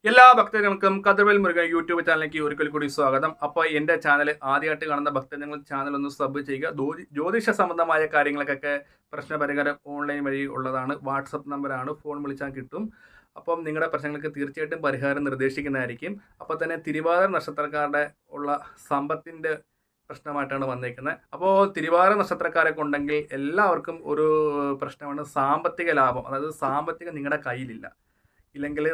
എല്ലാ ഭക്തജനങ്ങൾക്കും കതിർവേൽ മുരുകൻ യൂട്യൂബ് ചാനലിലേക്ക് ഒരിക്കൽ കൂടി സ്വാഗതം. അപ്പോൾ എൻ്റെ ചാനൽ ആദ്യമായിട്ട് കാണുന്ന ഭക്തജനങ്ങൾ ചാനൽ ഒന്ന് സബ് ചെയ്യുക. ജ്യോതിഷ സംബന്ധമായ കാര്യങ്ങൾക്കൊക്കെ പ്രശ്നപരിഹാരം ഓൺലൈൻ വഴി ഉള്ളതാണ്. വാട്സപ്പ് നമ്പറാണ്, ഫോൺ വിളിച്ചാൽ കിട്ടും. അപ്പം നിങ്ങളുടെ പ്രശ്നങ്ങൾക്ക് തീർച്ചയായിട്ടും പരിഹാരം നിർദ്ദേശിക്കുന്നതായിരിക്കും. അപ്പോൾ തന്നെ തിരുവാതിര നക്ഷത്രക്കാരുടെ ഉള്ള സമ്പത്തിൻ്റെ പ്രശ്നമായിട്ടാണ് വന്നിരിക്കുന്നത്. അപ്പോൾ തിരുവാതിര നക്ഷത്രക്കാരെ കൊണ്ടെങ്കിൽ എല്ലാവർക്കും ഒരു പ്രശ്നമാണ് സാമ്പത്തിക ലാഭം. അതായത് സാമ്പത്തികം നിങ്ങളുടെ കയ്യിലില്ല, ഇല്ലെങ്കിൽ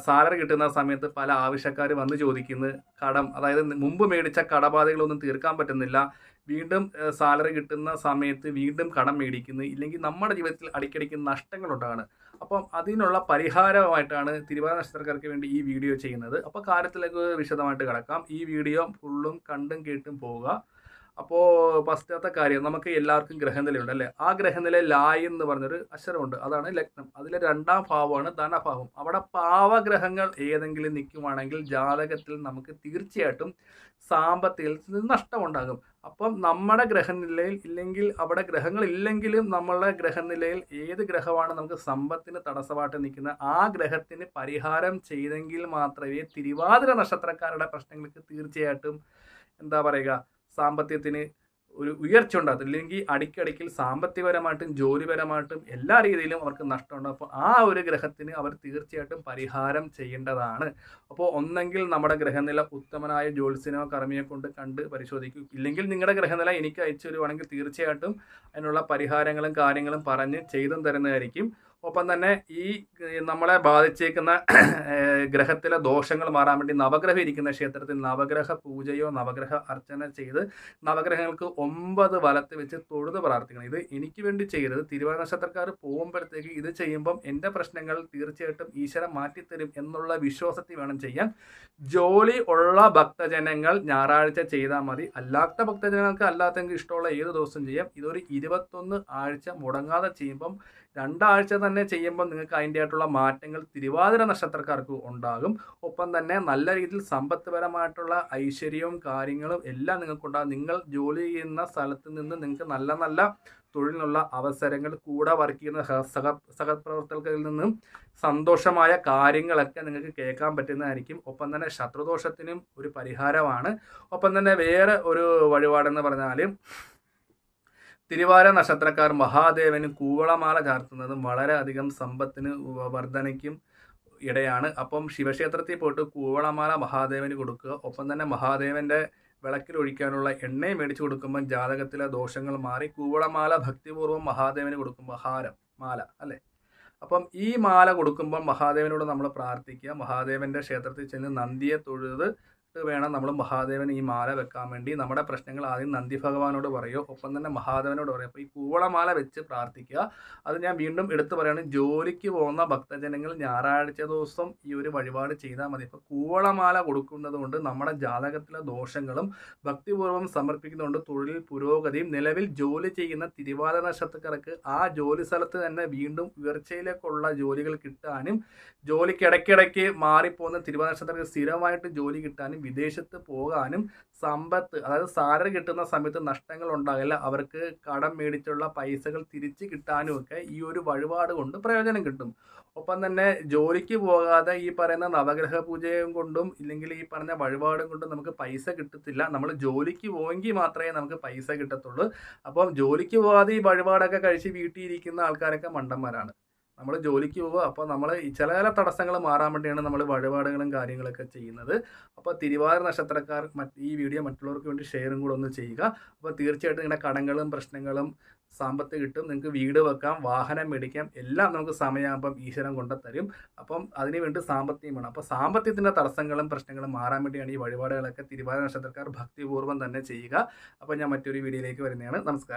സാലറി കിട്ടുന്ന സമയത്ത് പല ആവശ്യക്കാർ വന്ന് ചോദിക്കുന്നു കടം, അതായത് മുമ്പ് മേടിച്ച കടബാധകളൊന്നും തീർക്കാൻ പറ്റുന്നില്ല, വീണ്ടും സാലറി കിട്ടുന്ന സമയത്ത് വീണ്ടും കടം മേടിക്കുന്നു, ഇല്ലെങ്കിൽ നമ്മുടെ ജീവിതത്തിൽ അടിക്കടിക്ക് നഷ്ടങ്ങളുണ്ടാണ്. അപ്പം അതിനുള്ള പരിഹാരമായിട്ടാണ് തിരുവാതിര നക്ഷത്രക്കാർക്ക് വേണ്ടി ഈ വീഡിയോ ചെയ്യുന്നത്. അപ്പോൾ കാര്യത്തിലേക്ക് വിശദമായിട്ട് കിടക്കാം. ഈ വീഡിയോ ഫുള്ളും കണ്ടും കേട്ടും പോവുക. അപ്പോൾ ഫസ്റ്റത്തെ കാര്യം, നമുക്ക് എല്ലാവർക്കും ഗ്രഹനിലയുണ്ട് അല്ലേ? ആ ഗ്രഹനില ലായ് എന്ന് പറഞ്ഞൊരു അക്ഷരമുണ്ട്, അതാണ് ലഗ്നം. അതിലെ രണ്ടാം ഭാവമാണ് ധനഭാവം. അവിടെ പാവഗ്രഹങ്ങൾ ഏതെങ്കിലും നിൽക്കുവാണെങ്കിൽ ജാതകത്തിൽ നമുക്ക് തീർച്ചയായിട്ടും സാമ്പത്തികത്തിൽ നഷ്ടമുണ്ടാകും. അപ്പം നമ്മുടെ ഗ്രഹനിലയിൽ ഇല്ലെങ്കിൽ, അവിടെ ഗ്രഹങ്ങൾ ഇല്ലെങ്കിലും നമ്മളുടെ ഗ്രഹനിലയിൽ ഏത് ഗ്രഹമാണ് നമുക്ക് സമ്പത്തിന് തടസ്സമായിട്ട് നിൽക്കുന്നത്, ആ ഗ്രഹത്തിന് പരിഹാരം ചെയ്തെങ്കിൽ മാത്രമേ തിരുവാതിര നക്ഷത്രക്കാരുടെ പ്രശ്നങ്ങൾക്ക് തീർച്ചയായിട്ടും എന്താ പറയുക, സാമ്പത്തികത്തിന് ഒരു ഉയർച്ച ഉണ്ടാകും. ഇല്ലെങ്കിൽ അടിക്കടിക്കിൽ സാമ്പത്തികപരമായിട്ടും ജോലിപരമായിട്ടും എല്ലാ രീതിയിലും അവർക്ക് നഷ്ടമുണ്ടാകും. അപ്പോൾ ആ ഒരു ഗ്രഹത്തിന് അവർ തീർച്ചയായിട്ടും പരിഹാരം ചെയ്യേണ്ടതാണ്. അപ്പോൾ ഒന്നെങ്കിൽ നമ്മുടെ ഗ്രഹനില ഉത്തമനായ ജ്യോത്സ്യനോ കർമ്മിയെ കൊണ്ട് കണ്ട് പരിശോധിക്കും. ഇല്ലെങ്കിൽ നിങ്ങളുടെ ഗ്രഹനില എനിക്ക് അയച്ചു തരുവാണെങ്കിൽ തീർച്ചയായിട്ടും അതിനുള്ള പരിഹാരങ്ങളും കാര്യങ്ങളും പറഞ്ഞ് ചെയ്തും തരുന്നതായിരിക്കും. ഒപ്പം തന്നെ ഈ നമ്മളെ ബാധിച്ചേക്കുന്ന ഗ്രഹത്തിലെ ദോഷങ്ങൾ മാറാൻ വേണ്ടി നവഗ്രഹം ഇരിക്കുന്ന ക്ഷേത്രത്തിൽ നവഗ്രഹ പൂജയോ നവഗ്രഹ അർച്ചന ചെയ്ത് നവഗ്രഹങ്ങൾക്ക് 9 വലത്ത് വെച്ച് തൊഴുത് പ്രാർത്ഥിക്കണം. ഇത് എനിക്ക് വേണ്ടി ചെയ്യരുത്. തിരുവാതിര നക്ഷത്രക്കാർ പോകുമ്പോഴത്തേക്ക് ഇത് ചെയ്യുമ്പം എൻ്റെ പ്രശ്നങ്ങൾ തീർച്ചയായിട്ടും ഈശ്വരൻ മാറ്റിത്തരും എന്നുള്ള വിശ്വാസത്തിൽ വേണം ചെയ്യാൻ. ജോലി ഉള്ള ഭക്തജനങ്ങൾ ഞായറാഴ്ച ചെയ്താൽ മതി. അല്ലാത്ത ഭക്തജനങ്ങൾക്ക് അല്ലാത്തെങ്കിൽ ഇഷ്ടമുള്ള ഏത് ദിവസം ചെയ്യാം. ഇതൊരു 21 ആഴ്ച മുടങ്ങാതെ ചെയ്യുമ്പം 2 ആഴ്ച തന്നെ ചെയ്യുമ്പോൾ നിങ്ങൾക്ക് അതിൻ്റെ ആയിട്ടുള്ള മാറ്റങ്ങൾ തിരുവാതിര നക്ഷത്രക്കാർക്ക് ഉണ്ടാകും. ഒപ്പം തന്നെ നല്ല രീതിയിൽ സമ്പത്ത്പരമായിട്ടുള്ള ഐശ്വര്യവും കാര്യങ്ങളും എല്ലാം നിങ്ങൾക്കുണ്ടാകും. നിങ്ങൾ ജോലി ചെയ്യുന്ന സ്ഥലത്ത് നിന്ന് നിങ്ങൾക്ക് നല്ല നല്ല തൊഴിലിനുള്ള അവസരങ്ങൾ, കൂടെ വർക്ക് ചെയ്യുന്ന സഹപ്രവർത്തകരിൽ നിന്നും സന്തോഷമായ കാര്യങ്ങളൊക്കെ നിങ്ങൾക്ക് കേൾക്കാൻ പറ്റുന്നതായിരിക്കും. ഒപ്പം തന്നെ ശത്രുദോഷത്തിനും ഒരു പരിഹാരമാണ്. ഒപ്പം തന്നെ വേറെ ഒരു വഴിപാടെന്ന് പറഞ്ഞാൽ, തിരുവാതിര നക്ഷത്രക്കാർ മഹാദേവന് കൂവളമാല ചാർത്തുന്നതും വളരെയധികം സമ്പത്തിന് വർധനയ്ക്കും ഇടയാണ്. അപ്പം ശിവക്ഷേത്രത്തിൽ പോയിട്ട് കൂവളമാല മഹാദേവന് കൊടുക്കുക. ഒപ്പം തന്നെ മഹാദേവൻ്റെ വിളക്കിൽ ഒഴിക്കാനുള്ള എണ്ണയും മേടിച്ച് കൊടുക്കുമ്പം ജാതകത്തിലെ ദോഷങ്ങൾ മാറി. കൂവളമാല ഭക്തിപൂർവ്വം മഹാദേവന് കൊടുക്കുമ്പോൾ ഹാരം മാല അല്ലേ? അപ്പം ഈ മാല കൊടുക്കുമ്പോൾ മഹാദേവനോട് നമ്മൾ പ്രാർത്ഥിക്കുക. മഹാദേവൻ്റെ ക്ഷേത്രത്തിൽ ചെന്ന് നന്ദിയെ തൊഴുത് വേണം നമ്മൾ മഹാദേവന് ഈ മാല വെക്കാൻ വേണ്ടി. നമ്മുടെ പ്രശ്നങ്ങൾ ആദ്യം നന്ദി ഭഗവാനോട് പറയുക, ഒപ്പം തന്നെ മഹാദേവനോട് പറയുക. അപ്പോൾ ഈ കൂവളമാല വെച്ച് പ്രാർത്ഥിക്കുക. അത് ഞാൻ വീണ്ടും എടുത്തു പറയുകയാണ്, ജോലിക്ക് പോകുന്ന ഭക്തജനങ്ങൾ ഞായറാഴ്ച ദിവസം ഈ ഒരു വഴിപാട് ചെയ്താൽ മതി. ഇപ്പോൾ കൂവളമാല കൊടുക്കുന്നത് കൊണ്ട് നമ്മുടെ ജാതകത്തിലെ ദോഷങ്ങളും ഭക്തിപൂർവ്വം സമർപ്പിക്കുന്നതുകൊണ്ട് തൊഴിൽ പുരോഗതിയും, നിലവിൽ ജോലി ചെയ്യുന്ന തിരുവാതിര നക്ഷത്രക്കാർക്ക് ആ ജോലി സ്ഥലത്ത് തന്നെ വീണ്ടും ഉയർച്ചയിലേക്കുള്ള ജോലികൾ കിട്ടാനും, ജോലിക്ക് ഇടയ്ക്കിടയ്ക്ക് മാറിപ്പോകുന്ന തിരുവാതിര നക്ഷത്രക്കാർക്ക് സ്ഥിരമായിട്ട് ജോലി കിട്ടാനും, വിദേശത്ത് പോകാനും, സമ്പത്ത് അതായത് സാലറി കിട്ടുന്ന സമയത്ത് നഷ്ടങ്ങൾ ഉണ്ടാകില്ല, അവർക്ക് കടം മേടിച്ചുള്ള പൈസകൾ തിരിച്ച് കിട്ടാനും ഒക്കെ ഈ ഒരു വഴിപാട് കൊണ്ട് പ്രയോജനം കിട്ടും. ഒപ്പം തന്നെ ജോലിക്ക് പോകാതെ ഈ പറയുന്ന നവഗ്രഹ പൂജയും കൊണ്ടും ഇല്ലെങ്കിൽ ഈ പറഞ്ഞ വഴിപാടും കൊണ്ടും നമുക്ക് പൈസ കിട്ടത്തില്ല. നമ്മൾ ജോലിക്ക് പോയെങ്കിൽ മാത്രമേ നമുക്ക് പൈസ കിട്ടത്തുള്ളൂ. അപ്പം ജോലിക്ക് പോകാതെ ഈ വഴിപാടൊക്കെ കഴിച്ച് വീട്ടിൽ ഇരിക്കുന്ന ആൾക്കാരൊക്കെ മണ്ടന്മാരാണ്. നമ്മൾ ജോലിക്ക് പോകുക. അപ്പോൾ നമ്മൾ ചില തടസ്സങ്ങൾ മാറാൻ വേണ്ടിയാണ് നമ്മൾ വഴിപാടുകളും കാര്യങ്ങളൊക്കെ ചെയ്യുന്നത്. അപ്പോൾ തിരുവാതിര നക്ഷത്രക്കാർ ഈ വീഡിയോ മറ്റുള്ളവർക്ക് വേണ്ടി ഷെയറും കൂടെ ഒന്ന് ചെയ്യുക. അപ്പോൾ തീർച്ചയായിട്ടും നിങ്ങളുടെ കടങ്ങളും പ്രശ്നങ്ങളും സാമ്പത്തികം കിട്ടും. നിങ്ങൾക്ക് വീട് വെക്കാം, വാഹനം മേടിക്കാം, എല്ലാം നമുക്ക് സമയമാകുമ്പം ഈശ്വരൻ കൊണ്ടുത്തരും. അപ്പം അതിന് വേണ്ടി സാമ്പത്തികം വേണം. അപ്പോൾ സാമ്പത്തികത്തിൻ്റെ തടസ്സങ്ങളും പ്രശ്നങ്ങളും മാറാൻ വേണ്ടിയാണ് ഈ വഴിപാടുകളൊക്കെ തിരുവാതിര നക്ഷത്രക്കാർ ഭക്തിപൂർവ്വം തന്നെ ചെയ്യുക. അപ്പോൾ ഞാൻ മറ്റൊരു വീഡിയോയിലേക്ക് വരുന്നതാണ്. നമസ്കാരം.